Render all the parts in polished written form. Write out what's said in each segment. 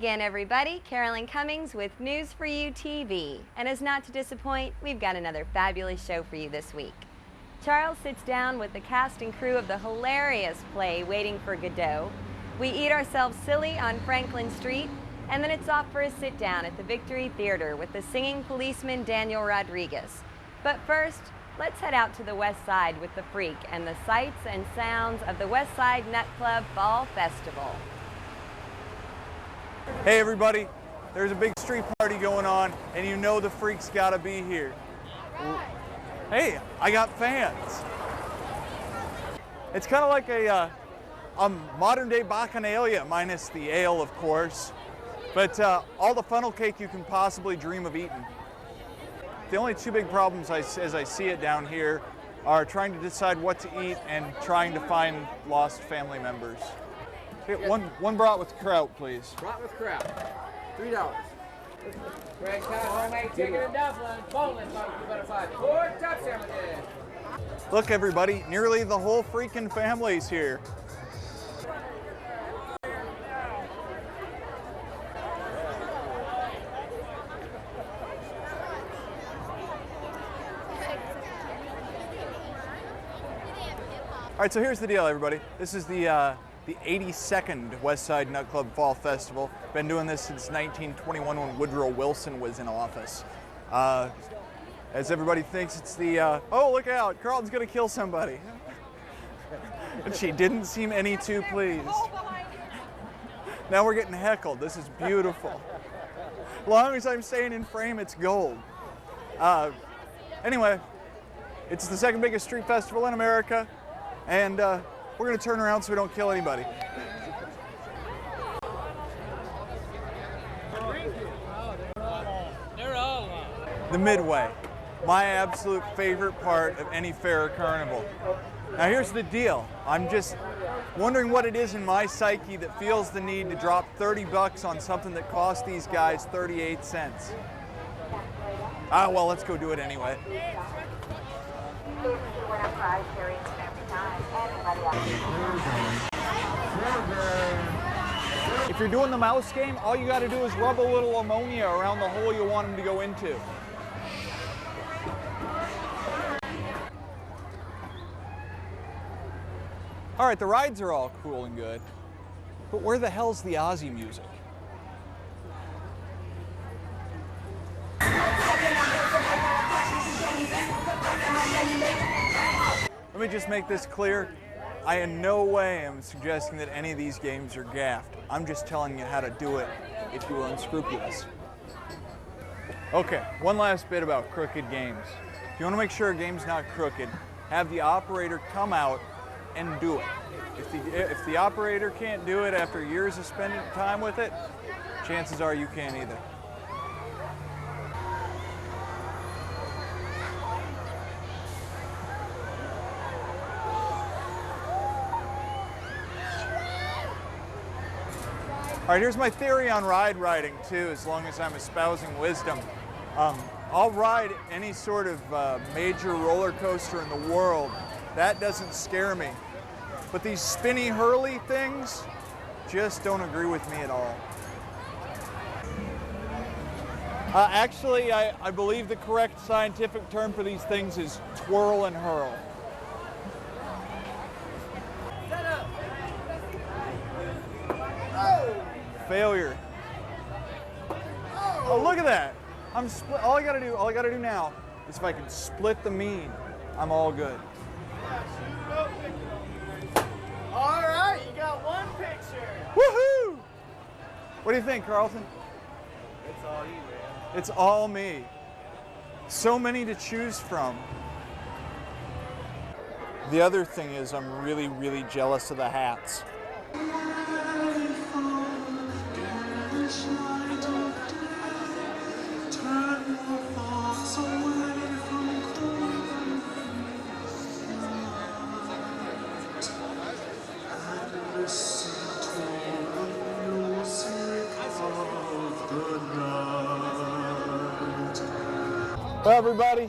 again, everybody. Carolyn Cummings with News4u TV. And as not to disappoint, we've got another fabulous show for you this week. Charles sits down with the cast and crew of the hilarious play Waiting for Godot. We eat ourselves silly on Franklin Street, and then it's off for a sit down at the Victory Theater with the singing policeman Daniel Rodriguez. But first, let's head out to the West Side with the Freak and the sights and sounds of the West Side Nightclub Fall Festival. Hey everybody, there's a big street party going on, and you know the Freak's gotta be here. Hey, I got fans. It's kind of like a modern day bacchanalia, minus the ale, of course, but all the funnel cake you can possibly dream of eating. The only two big problems as I see it down here are trying to decide what to eat and trying to find lost family members. Hey, one brat with kraut, please. Brat with kraut. $3. Greg Todd, homemade chicken and dumplings. Bowling, folks, you better find 4 top sandwiches. Look, everybody, nearly the whole freaking family's here. All right, so here's the deal, everybody. This is the 82nd West Side Nightclub Fall Festival. Been doing this since 1921 when Woodrow Wilson was in office. As everybody thinks it's the, oh, look out, Carlton's gonna kill somebody. And she didn't seem any too pleased. Now we're getting heckled. This is beautiful. As long as I'm staying in frame, it's gold. Anyway, it's the second biggest street festival in America, and we're gonna turn around so we don't kill anybody. The Midway, my absolute favorite part of any fair or carnival. Now here's the deal. I'm just wondering what it is in my psyche that feels the need to drop 30 bucks on something that cost these guys 38 cents. Ah, well, let's go do it anyway. If you're doing the mouse game, all you got to do is rub a little ammonia around the hole you want them to go into. All right, the rides are all cool and good, but where the hell's the Aussie music? Let me just make this clear. I in no way am suggesting that any of these games are gaffed. I'm just telling you how to do it if you are unscrupulous. Okay, one last bit about crooked games. If you want to make sure a game's not crooked, have the operator come out and do it. If the operator can't do it after years of spending time with it, chances are you can't either. All right, here's my theory on ride riding too, as long as I'm espousing wisdom. I'll ride any sort of major roller coaster in the world. That doesn't scare me. But these spinny hurly things just don't agree with me at all. Actually, I believe the correct scientific term for these things is twirl and hurl. Failure. Oh, look at that! I'm split. All I gotta do now is if I can split the mean, I'm all good. All right, you got one picture. Woohoo! What do you think, Carlton? It's all you, man. It's all me. So many to choose from. The other thing is I'm really, really jealous of the hats. Well, everybody,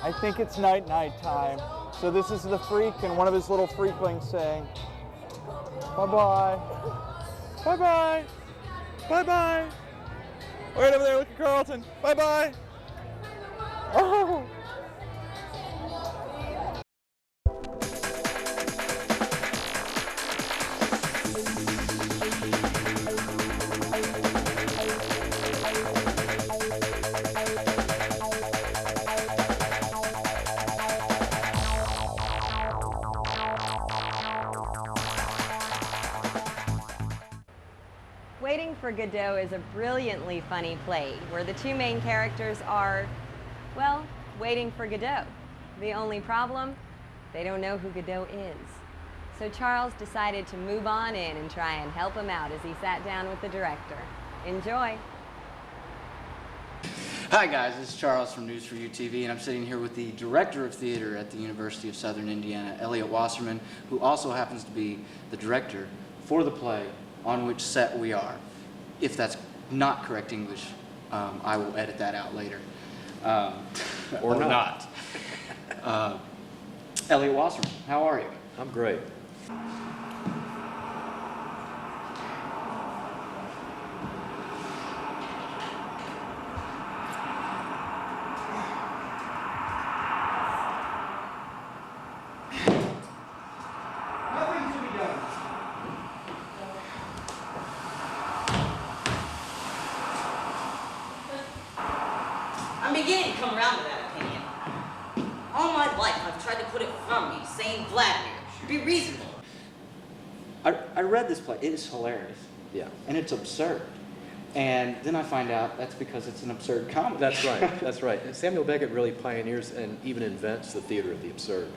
I think it's night time. So this is the Freak and one of his little freaklings saying, bye-bye, bye-bye, Bye-bye. Right over there, look at Carlton. Bye-bye. Oh. Waiting for Godot is a brilliantly funny play where the two main characters are, well, waiting for Godot. The only problem? They don't know who Godot is. So Charles decided to move on in and try and help him out as he sat down with the director. Enjoy. Hi guys, this is Charles from News4u TV, and I'm sitting here with the director of theater at the University of Southern Indiana, Elliot Wasserman, who also happens to be the director for the play on which set we are. If that's not correct English, I will edit that out later. Or not. Elliot Wasserman, how are you? I'm great. Nothing to be done. I'm beginning to come around to that opinion. All my life, I've tried to put it from me, saying, Vladimir, be reasonable. I read this play. It is hilarious. Yeah. And it's absurd. And then I find out that's because it's an absurd comedy. That's right. That's right. Samuel Beckett really pioneers and even invents the theater of the absurd.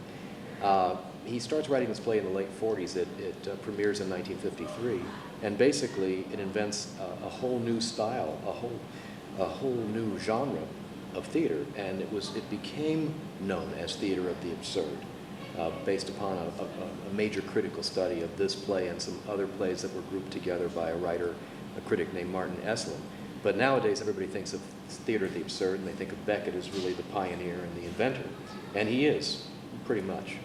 He starts writing this play in the late 40s. It premieres in 1953, and basically it invents a whole new style, a whole new genre of theater, and it became known as theater of the absurd, based upon a major critical study of this play and some other plays that were grouped together by a critic named Martin Esslin. But nowadays everybody thinks of theater of the absurd, and they think of Beckett as really the pioneer and the inventor, and he is pretty much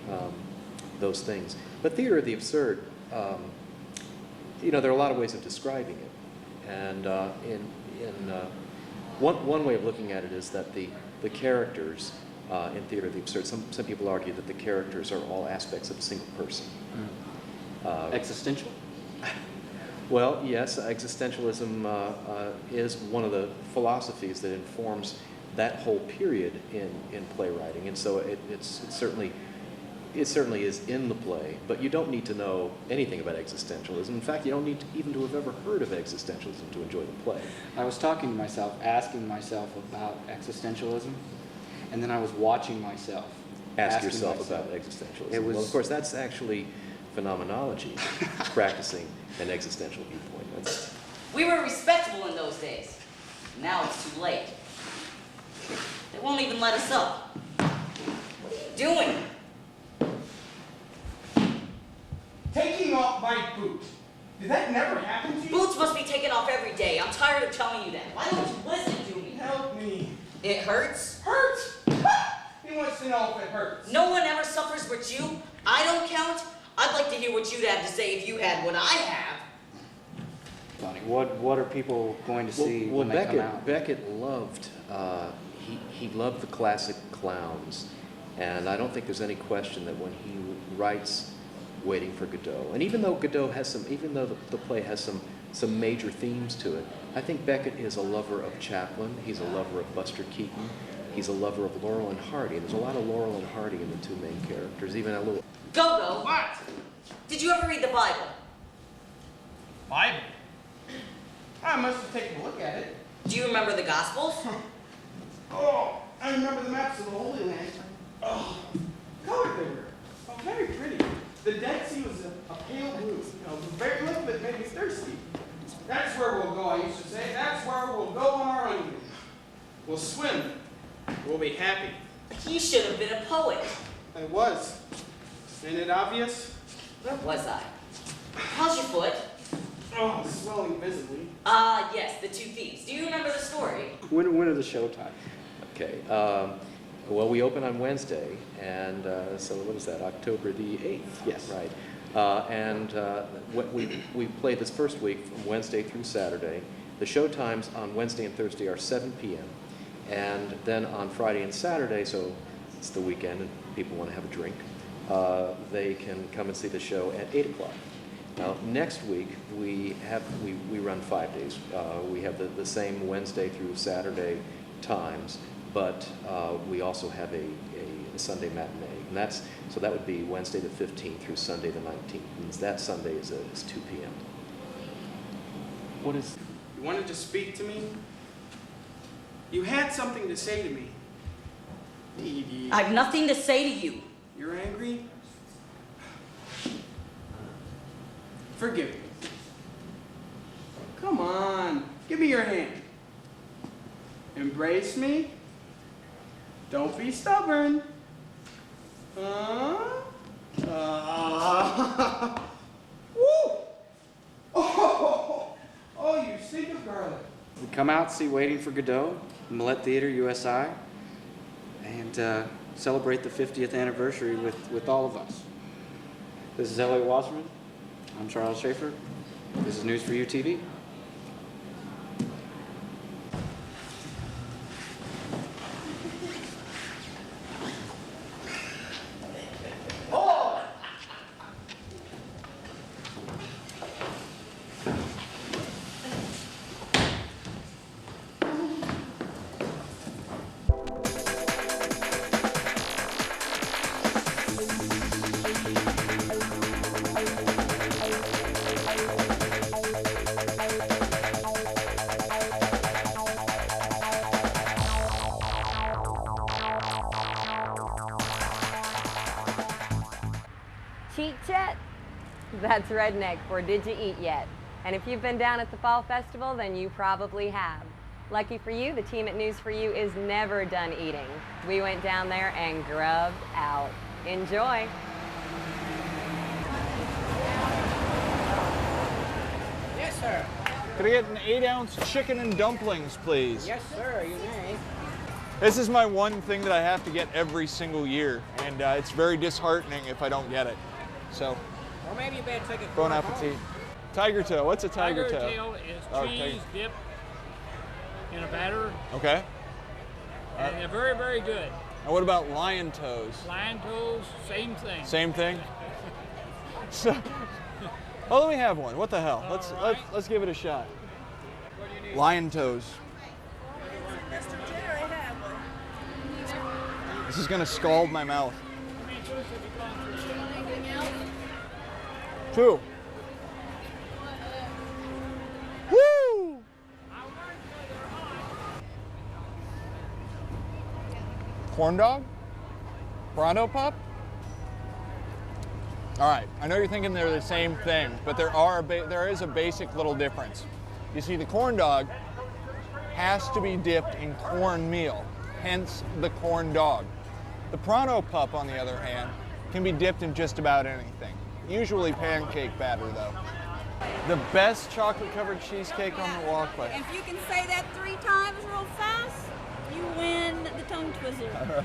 those things. But theater of the absurd, you know, there are a lot of ways of describing it, and one way of looking at it is that the characters in theater of the absurd, some people argue that the characters are all aspects of a single person. Existential? Well, yes, existentialism is one of the philosophies that informs that whole period in playwriting, and so it certainly is in the play, but you don't need to know anything about existentialism. In fact, you don't need even to have ever heard of existentialism to enjoy the play. I was talking to myself, asking myself about existentialism, and then I was watching myself. Ask yourself about existentialism. Well, of course, that's actually phenomenology, practicing an existential viewpoint. We were respectable in those days. Now it's too late. They won't even let us up. What are you doing? Taking off my boot. Did that never happen to you? Boots must be taken off every day. I'm tired of telling you that. Why don't you listen to me? Help me. It hurts? Hurts? He wants to know if it hurts. No one ever suffers but you. I don't count. I'd like to hear what you'd have to say if you had what I have. Funny. What are people going to see when they come out? Beckett loved, he loved the classic clowns, and I don't think there's any question that when he writes Waiting for Godot, and even though the play has some major themes to it, I think Beckett is a lover of Chaplin, he's a lover of Buster Keaton, he's a lover of Laurel and Hardy. There's a lot of Laurel and Hardy in the two main characters, even a little... Godot. What? Did you ever read the Bible? Bible? I must have taken a look at it. Do you remember the Gospels? Oh, I remember the maps of the Holy Land. Oh, colored they were. Oh, very pretty. The Dead Sea was a pale blue. You know, the very look of it made me thirsty. That's where we'll go, I used to say. That's where we'll go on our honeymoon. We'll swim. We'll be happy. You should have been a poet. I was. Isn't it obvious? Where was I? How's your foot? Oh, swelling visibly. Ah, yes, the two thieves. Do you remember the story? When are the show times? Okay. Well, we open on Wednesday, and so what is that, October the 8th? Yes. Right. And we played this first week from Wednesday through Saturday, The show times on Wednesday and Thursday are 7 p.m. And then on Friday and Saturday, so it's the weekend and people want to have a drink, they can come and see the show at 8 o'clock. Now, next week, we run 5 days. We have the same Wednesday through Saturday times, but we also have a Sunday matinee. And so that would be Wednesday the 15th through Sunday the 19th. And that Sunday is 2 p.m. What is... You wanted to speak to me? You had something to say to me. Dee Dee. I have nothing to say to you. You're angry? Forgive me. Come on, give me your hand. Embrace me. Don't be stubborn. Woo! Oh, you stink of garlic. Come out, see Waiting for Godot, Millette Theater, USI, and celebrate the 50th anniversary with all of us. This is Elliot Wasserman. I'm Charles Schaefer. This is News4u TV. Cheat Chet? That's redneck for did you eat yet? And if you've been down at the Fall Festival, then you probably have. Lucky for you, the team at News4u is never done eating. We went down there and grubbed out. Enjoy. Yes, sir. Could I get an 8-ounce chicken and dumplings, please? Yes, sir, you may. This is my one thing that I have to get every single year, and it's very disheartening if I don't get it. So, Or maybe you better take a bon quarter appetit. home. Tiger toe. What's a tiger toe? tail is Oh, cheese dipped in a batter, Okay. and they're very, very good. And what about lion toes? Lion toes, same thing. Same thing. So, well, let me have one. What the hell? Let's give it a shot. What do you need? Lion toes. This is gonna scald my mouth. How many toes have you gone through? Anything else? 2. Woo! Corn dog? Pronto Pop? All right, I know you're thinking they're the same thing, but there is a basic little difference. You see, the corn dog has to be dipped in cornmeal, hence the corn dog. The Pronto Pup, on the other hand, can be dipped in just about anything, usually pancake batter though. The best chocolate-covered cheesecake on the walkway. If you can say that 3 times real fast, you win the tongue twister. How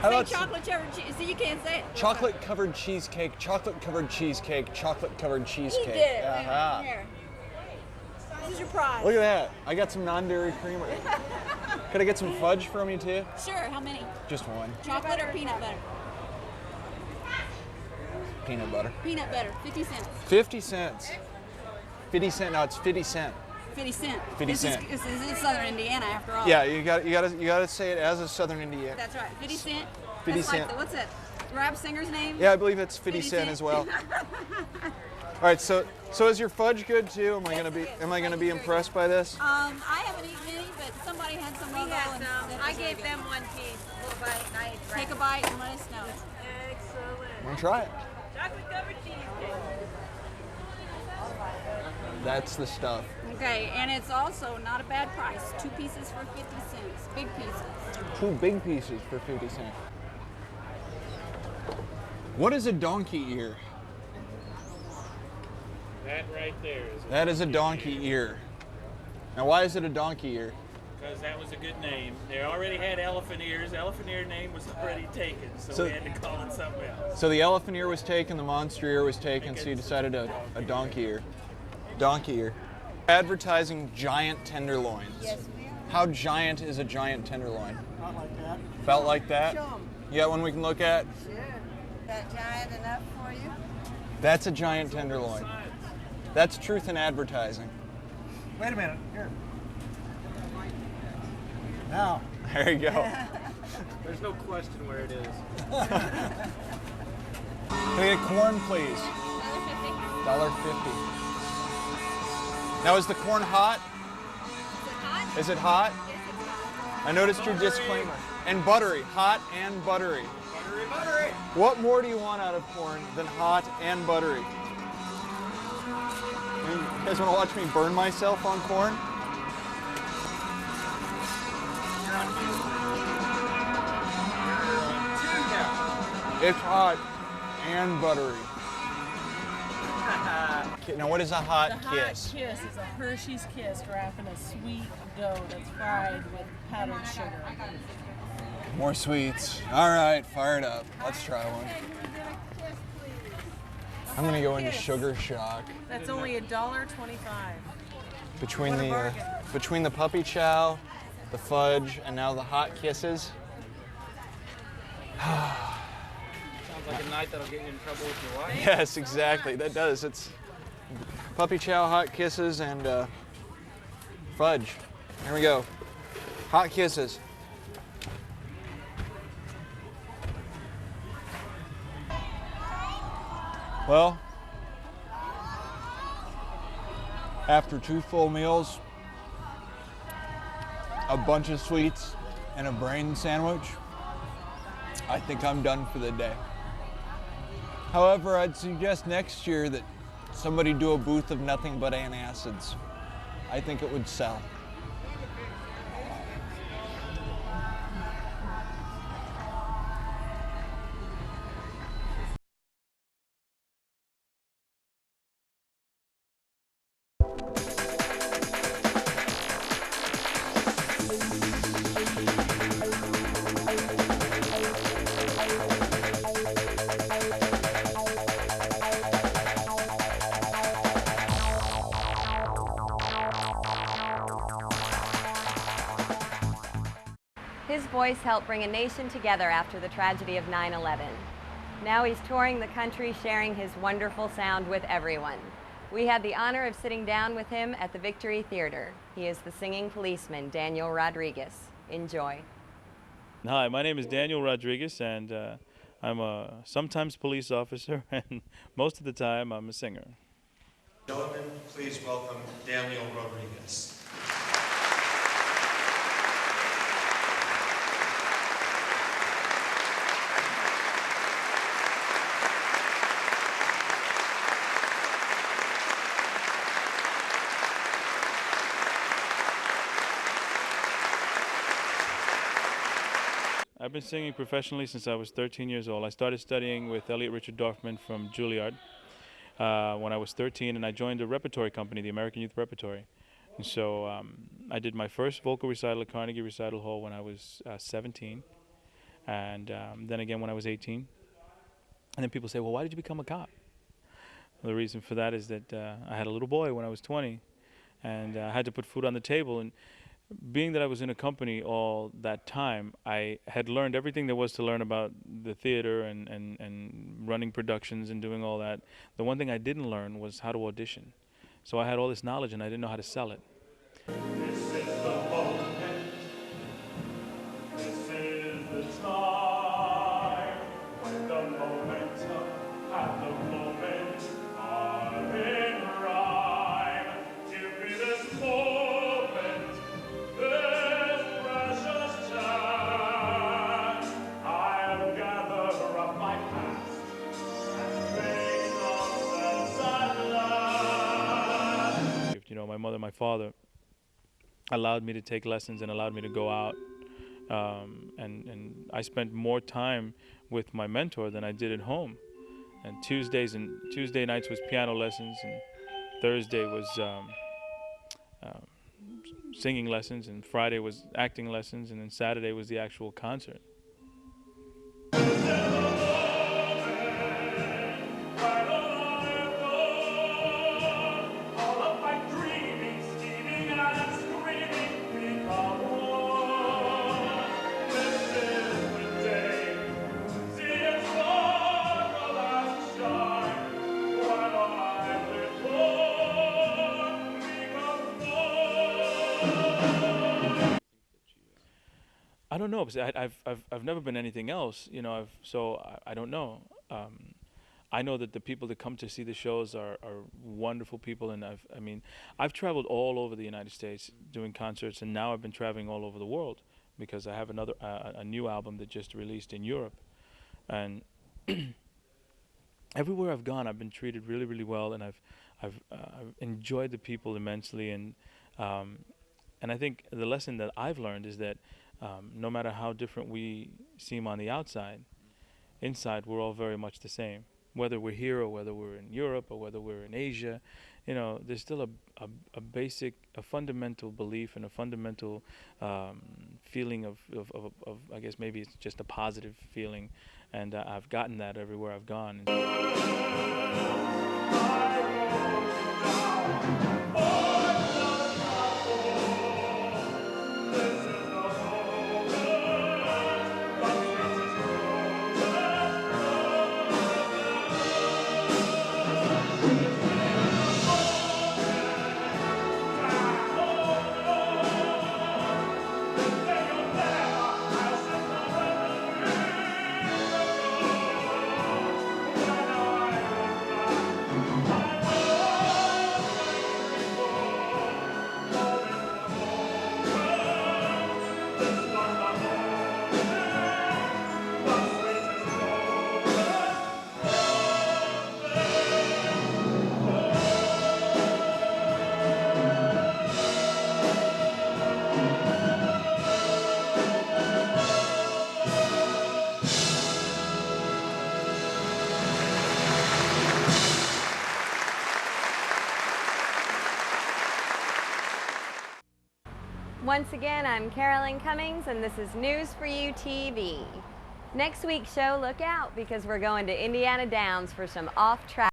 Say about chocolate covered cheese. See, you can't say it. chocolate-covered cheesecake, chocolate-covered cheesecake, chocolate-covered cheesecake? He did it. Aha. Here. This is your prize. Look at that. I got some non-dairy creamer. Could I get some fudge from you too? Sure, how many? Just one. Chocolate or peanut butter? Peanut butter. Peanut butter, 50 cents. 50 cents. 50 cent, no, it's 50 cent. 50 cent. 50 cent. This is Southern Indiana after all. Yeah, you gotta say it as a Southern Indiana. That's right, 50 cent. 50 That's cent. Like what's that rap singer's name? Yeah, I believe it's 50 cent as well. All right, so is your fudge good too? Am I gonna be impressed by this? I haven't eaten any, but somebody had some. We had some. I gave them one piece, little bite, and I ate the Take a rest. bite and let us know. Excellent. I'm gonna try it. Chocolate covered cheesecake. That's the stuff. Okay, and it's also not a bad price. 2 pieces for 50 cents. Big pieces. 2 big pieces for 50 cents. What is a donkey ear? That right there is. That is a donkey ear. Now, why is it a donkey ear? Because that was a good name. They already had elephant ears. Elephant ear name was already taken, so So- we had to call it something else. So the elephant ear was taken, the monster ear was taken, so you decided a donkey ear. Donkey ear. Advertising giant tenderloins. Yes, we are. How giant is a giant tenderloin? Not like that. About like that? Show 'em. You got one we can look at? Sure. That giant enough for you? That's a giant tenderloin. That's truth in advertising. Wait a minute. Here. Now. There you go. There's no question where it is. Can I get corn, please? $1.50. Now, is the corn hot? Is it hot? I noticed your disclaimer. And buttery. Hot and buttery. Buttery, buttery. What more do you want out of corn than hot and buttery? You guys want to watch me burn myself on corn? It's hot and buttery. Now, what is a hot kiss? Hot kiss is a Hershey's Kiss wrapped in a sweet dough that's fried with powdered sugar. More sweets. All right, fire it up. Let's try one. I'm gonna go into sugar shock. That's only $1.25. Between the puppy chow, the fudge, and now the hot kisses. Sounds like a night that'll get you in trouble with your wife. Yes, exactly. That does. It's puppy chow, hot kisses, and fudge. Here we go. Hot kisses. Well, after 2 full meals, a bunch of sweets, and a brain sandwich, I think I'm done for the day. However, I'd suggest next year that somebody do a booth of nothing but antacids. I think it would sell. His voice helped bring a nation together after the tragedy of 9/11. Now he's touring the country sharing his wonderful sound with everyone. We had the honor of sitting down with him at the Victory Theater. He is the singing policeman, Daniel Rodriguez. Enjoy. Hi, my name is Daniel Rodriguez, and I'm a sometimes police officer, and most of the time I'm a singer. Gentlemen, please welcome Daniel Rodriguez. I've been singing professionally since I was 13 years old. I started studying with Elliot Richard Dorfman from Juilliard when I was 13, and I joined a repertory company, the American Youth Repertory. And so I did my first vocal recital at Carnegie Recital Hall when I was 17, and then again when I was 18. And then people say, well, why did you become a cop? Well, the reason for that is that I had a little boy when I was 20, and I had to put food on the table. And being that I was in a company all that time, I had learned everything there was to learn about the theater and running productions and doing all that. The one thing I didn't learn was how to audition. So I had all this knowledge and I didn't know how to sell it. This is the moment. This is the time when the momentum and the moment are in rhyme. Give me this moment, this precious time. I'll gather up my past and make some sense at last. You know, my mother, my father allowed me to take lessons and allowed me to go out. And I spent more time with my mentor than I did at home. And Tuesday nights was piano lessons, and Thursday was singing lessons, and Friday was acting lessons, and then Saturday was the actual concert. All of my dreaming I don't know, because I've never been anything else, you know. I don't know. I know that the people that come to see the shows are wonderful people, and I've traveled all over the United States doing concerts, and now I've been traveling all over the world because I have another a new album that just released in Europe, and everywhere I've gone, I've been treated really, really well, and I've enjoyed the people immensely, and I think the lesson that I've learned is that no matter how different we seem on the outside, inside we're all very much the same. Whether we're here or whether we're in Europe or whether we're in Asia, you know, there's still a basic, a fundamental belief and a fundamental feeling of I guess maybe it's just a positive feeling, and I've gotten that everywhere I've gone. Once again, I'm Carolyn Cummings, and this is News4u TV. Next week's show, look out, because we're going to Indiana Downs for some off-track